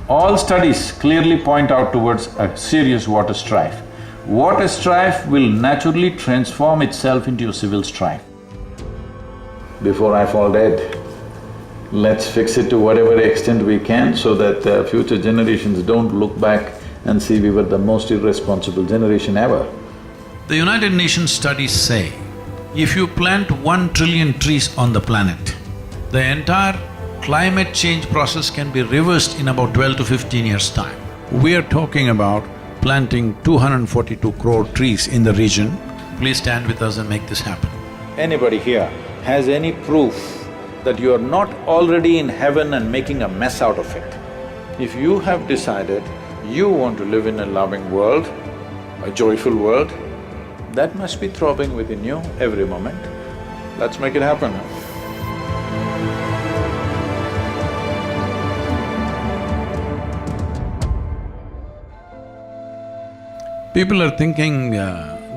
All studies clearly point out towards a serious water strife. Water strife will naturally transform itself into a civil strife. Before I fall dead, let's fix it to whatever extent we can so that future generations don't look back and see we were the most irresponsible generation ever. The United Nations studies say, if you plant 1 trillion trees on the planet, the entire climate change process can be reversed in about 12 to 15 years' time. We are talking about planting 242 crore trees in the region. Please stand with us and make this happen. Anybody here has any proof that you are not already in heaven and making a mess out of it? If you have decided you want to live in a loving world, a joyful world, that must be throbbing within you every moment. Let's make it happen, huh? People are thinking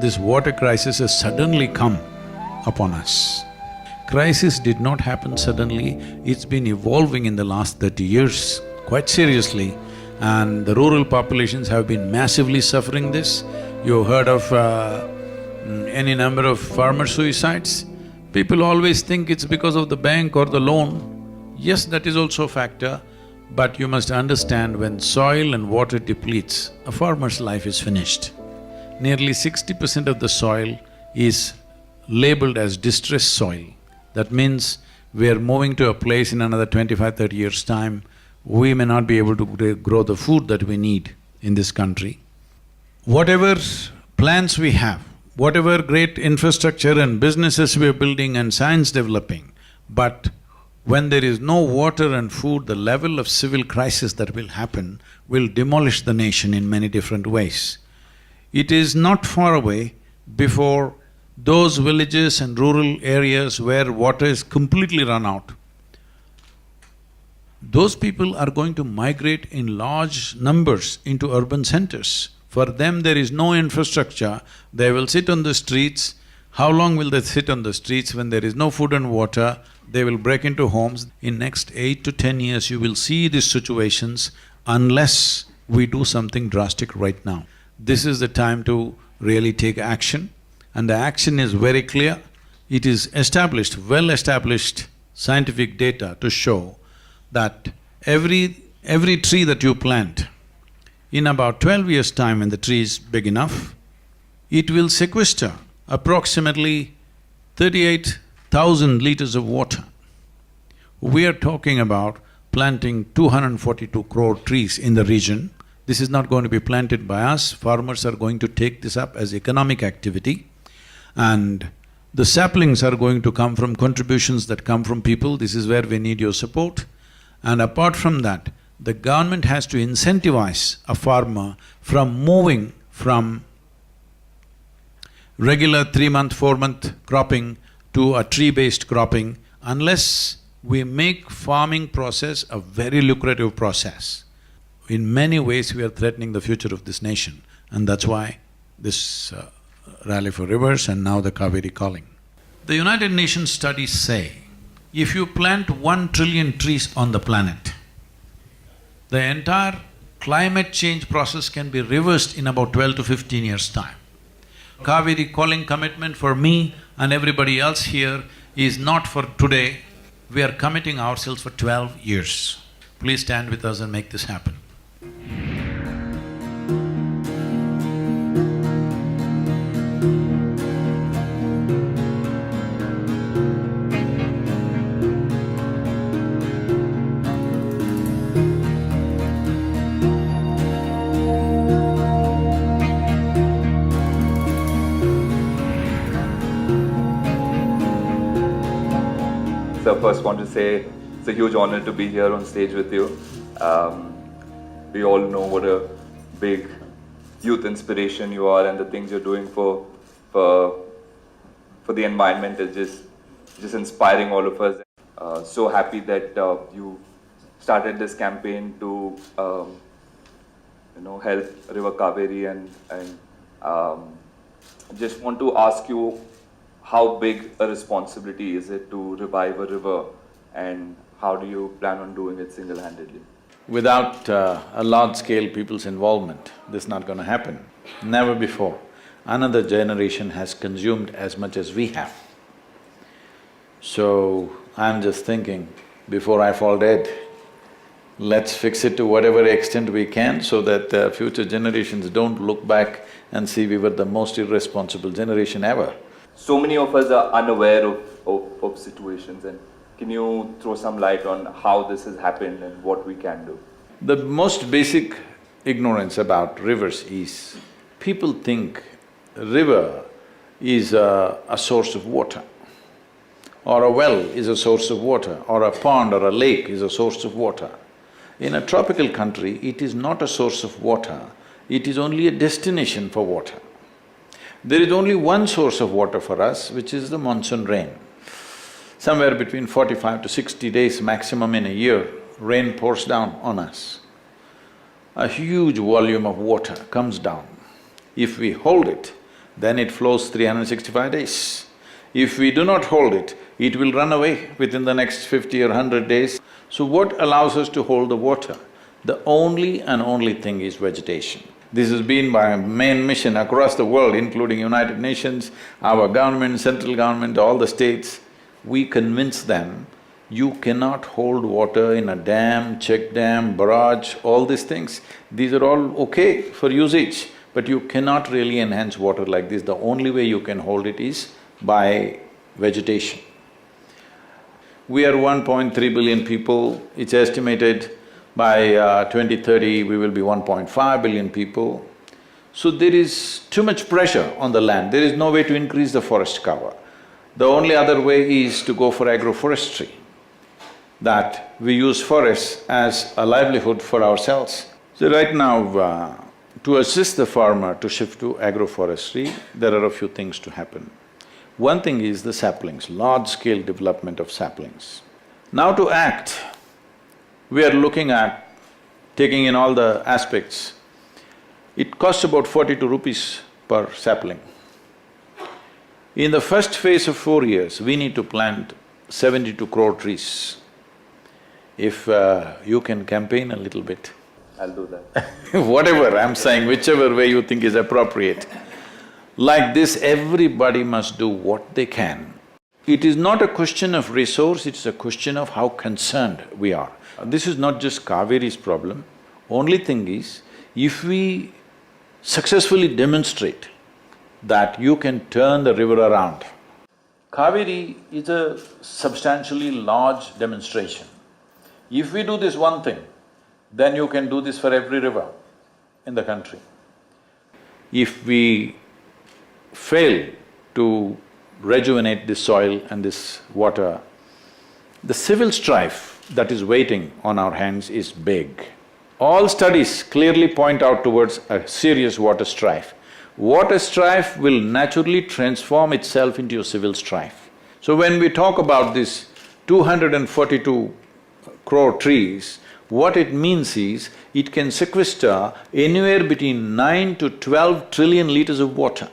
this water crisis has suddenly come upon us. Crisis did not happen suddenly, it's been evolving in the last 30 years quite seriously, and the rural populations have been massively suffering this. You heard of any number of farmer suicides? People always think it's because of the bank or the loan. Yes, that is also a factor, but you must understand when soil and water depletes, a farmer's life is finished. Nearly 60% of the soil is labeled as distressed soil. That means we are moving to a place in another 25–30 years' time, we may not be able to grow the food that we need in this country. Whatever plans we have, whatever great infrastructure and businesses we are building and science developing, but when there is no water and food, the level of civil crisis that will happen will demolish the nation in many different ways. It is not far away before those villages and rural areas where water is completely run out, those people are going to migrate in large numbers into urban centers. For them, there is no infrastructure, they will sit on the streets. How long will they sit on the streets when there is no food and water? They will break into homes. In next 8 to 10 years, you will see these situations unless we do something drastic right now. This is the time to really take action, and the action is very clear. It is established, well-established scientific data to show that every tree that you plant, in about 12 years' time when the tree is big enough, it will sequester approximately 38,000 liters of water. We are talking about planting 242 crore trees in the region. This is not going to be planted by us, farmers are going to take this up as economic activity, and the saplings are going to come from contributions that come from people. This is where we need your support. And apart from that, the government has to incentivize a farmer from moving from regular 3-month, 4-month cropping to a tree-based cropping, unless we make farming process a very lucrative process. In many ways, we are threatening the future of this nation, and that's why this Rally for Rivers and now the Kaveri Calling. The United Nations studies say, if you plant 1 trillion trees on the planet, the entire climate change process can be reversed in about 12 to 15 years' time. Kaveri Calling commitment for me and everybody else here is not for today, we are committing ourselves for 12 years. Please stand with us and make this happen. So first want to say it's a huge honor to be here on stage with you. We all know what a big youth inspiration you are, and the things you're doing for the environment is just inspiring all of us. So happy that you started this campaign to help River Kaveri, and just want to ask you, how big a responsibility is it to revive a river, and how do you plan on doing it single-handedly? Without a large-scale people's involvement, this is not going to happen. Never before another generation has consumed as much as we have. So, I'm just thinking, before I fall dead, let's fix it to whatever extent we can so that future generations don't look back and see we were the most irresponsible generation ever. So many of us are unaware of situations, and can you throw some light on how this has happened and what we can do? The most basic ignorance about rivers is, people think a river is a source of water, or a well is a source of water, or a pond or a lake is a source of water. In a tropical country, it is not a source of water, it is only a destination for water. There is only one source of water for us, which is the monsoon rain. Somewhere between 45 to 60 days maximum in a year, rain pours down on us. A huge volume of water comes down. If we hold it, then it flows 365 days. If we do not hold it, it will run away within the next 50 or 100 days. So what allows us to hold the water? The only and only thing is vegetation. This has been my main mission across the world, including United Nations, our government, central government, all the states. We convince them, you cannot hold water in a dam, check dam, barrage, all these things. These are all okay for usage, but you cannot really enhance water like this. The only way you can hold it is by vegetation. We are 1.3 billion people, it's estimated by 2030 we will be 1.5 billion people. So there is too much pressure on the land, there is no way to increase the forest cover. The only other way is to go for agroforestry, that we use forests as a livelihood for ourselves. So right now, to assist the farmer to shift to agroforestry, there are a few things to happen. One thing is the saplings, large-scale development of saplings. Now to act, we are looking at taking in all the aspects. It costs about 42 rupees per sapling. In the first phase of 4 years, we need to plant 72 crore trees. If you can campaign a little bit. I'll do that. Whatever, I'm saying, whichever way you think is appropriate. Like this, everybody must do what they can. It is not a question of resource, it's a question of how concerned we are. This is not just Kaveri's problem. Only thing is, if we successfully demonstrate that you can turn the river around. Kaveri is a substantially large demonstration. If we do this one thing, then you can do this for every river in the country. If we fail to rejuvenate this soil and this water, the civil strife that is waiting on our hands is big. All studies clearly point out towards a serious water strife. Water strife will naturally transform itself into a civil strife. So when we talk about this 242 crore trees, what it means is, it can sequester anywhere between 9 to 12 trillion liters of water.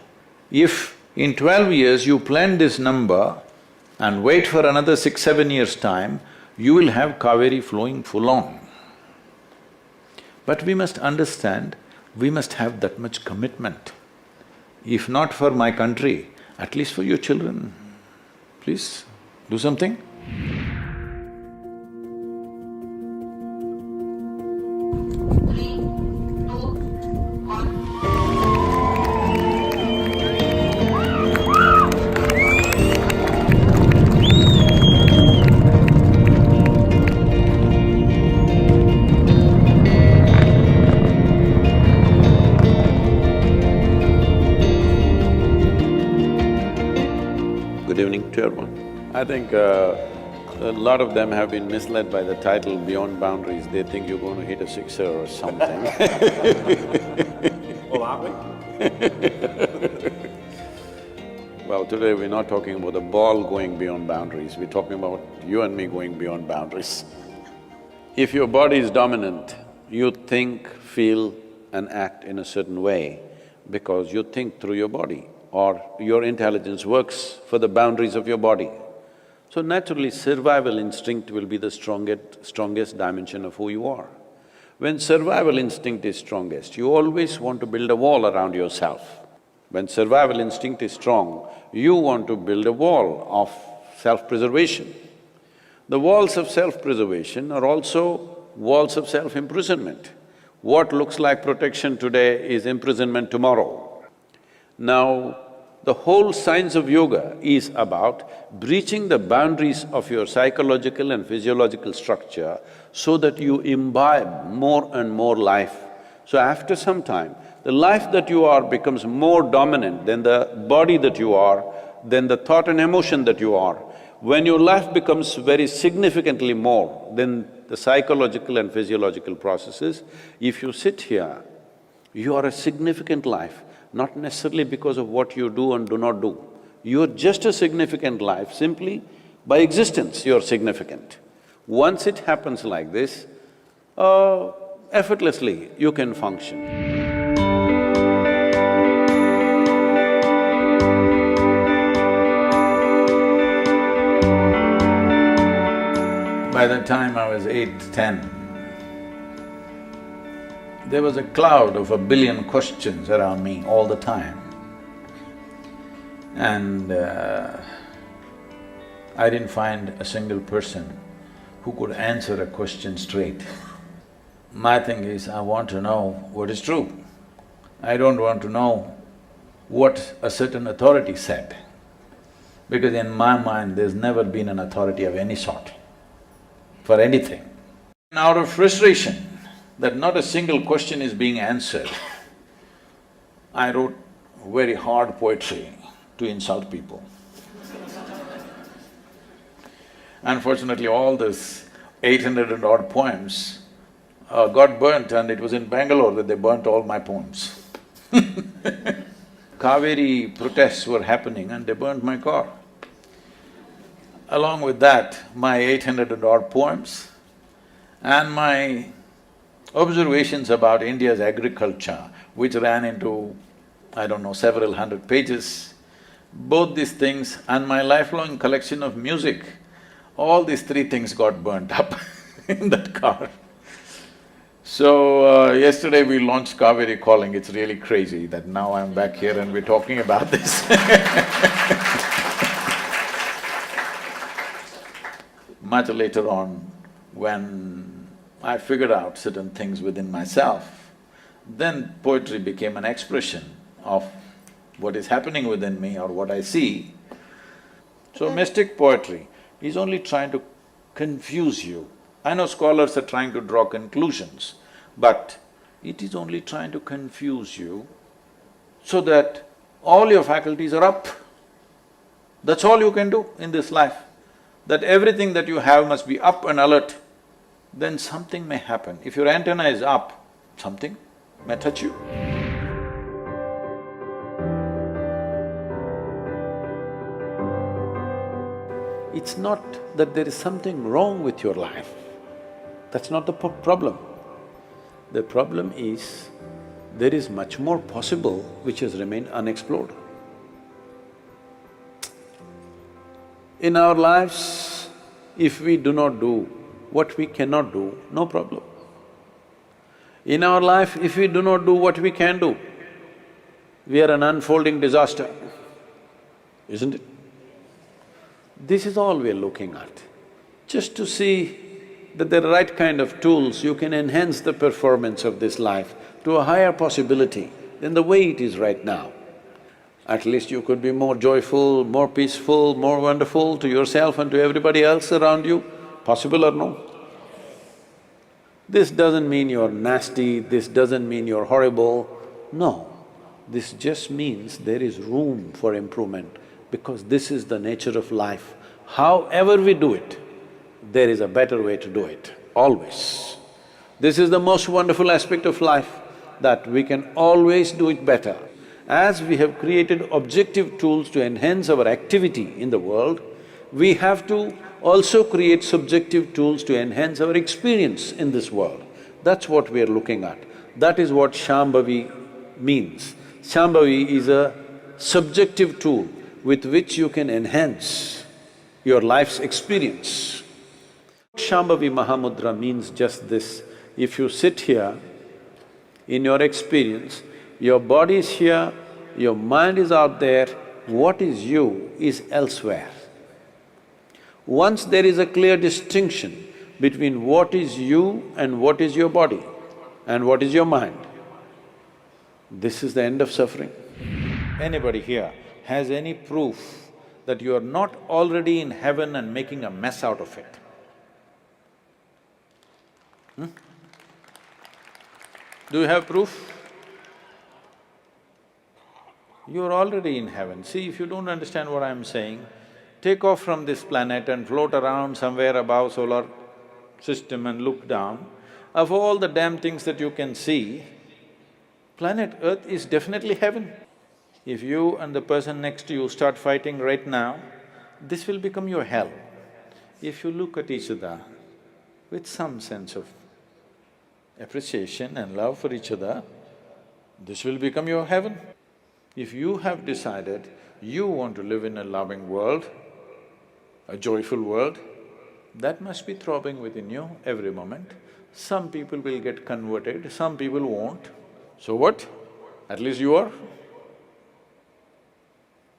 If in 12 years you plant this number and wait for another 6-7 years' time, you will have Kaveri flowing full on. But we must understand, we must have that much commitment. If not for my country, at least for your children. Please, do something. Good evening to everyone. I think a lot of them have been misled by the title Beyond Boundaries. They think you're going to hit a sixer or something. Well, aren't we? Well, today we're not talking about the ball going beyond boundaries, we're talking about you and me going beyond boundaries. If your body is dominant, you think, feel and act in a certain way because you think through your body, or your intelligence works for the boundaries of your body. So naturally, survival instinct will be the strongest dimension of who you are. When survival instinct is strongest, you always want to build a wall around yourself. When survival instinct is strong, you want to build a wall of self-preservation. The walls of self-preservation are also walls of self-imprisonment. What looks like protection today is imprisonment tomorrow. Now, the whole science of yoga is about breaching the boundaries of your psychological and physiological structure so that you imbibe more and more life. So after some time, the life that you are becomes more dominant than the body that you are, than the thought and emotion that you are. When your life becomes very significantly more than the psychological and physiological processes, if you sit here, you are a significant life, not necessarily because of what you do and do not do. You're just a significant life, simply by existence you're significant. Once it happens like this, effortlessly you can function. By the time I was 8, 10, there was a cloud of 1 billion questions around me all the time. And I didn't find a single person who could answer a question straight. My thing is, I want to know what is true. I don't want to know what a certain authority said, because in my mind there's never been an authority of any sort for anything. And out of frustration that not a single question is being answered, I wrote very hard poetry to insult people. Unfortunately, all this 800 and odd poems got burnt, and it was in Bangalore that they burnt all my poems. Kaveri protests were happening and they burnt my car. Along with that, my 800 and odd poems and my observations about India's agriculture, which ran into, I don't know, several hundred pages, both these things and my lifelong collection of music, all these three things got burnt up in that car. So, yesterday we launched Kaveri Calling. It's really crazy that now I'm back here and we're talking about this. Much later on, when I figured out certain things within myself, then poetry became an expression of what is happening within me or what I see. So mystic poetry is only trying to confuse you. I know scholars are trying to draw conclusions, but it is only trying to confuse you so that all your faculties are up. That's all you can do in this life, that everything that you have must be up and alert. Then something may happen. If your antenna is up, something may touch you. It's not that there is something wrong with your life. That's not the problem. The problem is, there is much more possible which has remained unexplored. In our lives, if we do not do what we cannot do, no problem. In our life, if we do not do what we can do, we are an unfolding disaster, isn't it? This is all we are looking at. Just to see that the right kind of tools, you can enhance the performance of this life to a higher possibility than the way it is right now. At least you could be more joyful, more peaceful, more wonderful to yourself and to everybody else around you. Possible or no? This doesn't mean you're nasty, this doesn't mean you're horrible. No, this just means there is room for improvement, because this is the nature of life. However we do it, there is a better way to do it, always. This is the most wonderful aspect of life, that we can always do it better. As we have created objective tools to enhance our activity in the world, we have to also create subjective tools to enhance our experience in this world. That's what we are looking at. That is what Shambhavi means. Shambhavi is a subjective tool with which you can enhance your life's experience. Shambhavi Mahamudra means just this: If you sit here, in your experience, your body is here, your mind is out there, what is you is elsewhere. Once there is a clear distinction between what is you and what is your body and what is your mind, this is the end of suffering. Anybody here has any proof that you are not already in heaven and making a mess out of it? Do you have proof? You're already in heaven. See, if you don't understand what I'm saying, take off from this planet and float around somewhere above solar system and look down. Of all the damn things that you can see, planet Earth is definitely heaven. If you and the person next to you start fighting right now, this will become your hell. If you look at each other with some sense of appreciation and love for each other, this will become your heaven. If you have decided you want to live in a loving world, a joyful world, that must be throbbing within you every moment. Some people will get converted, some people won't. So what? At least you are.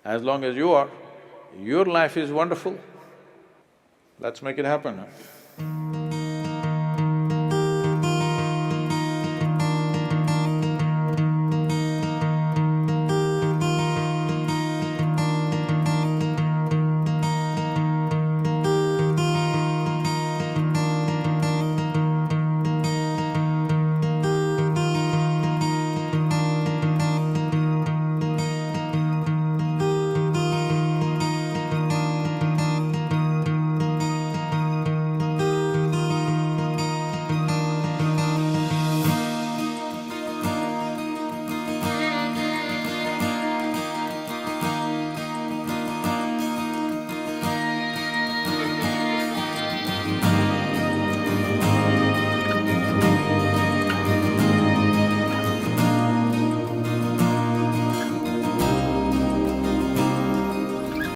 As long as you are, your life is wonderful. Let's make it happen, huh?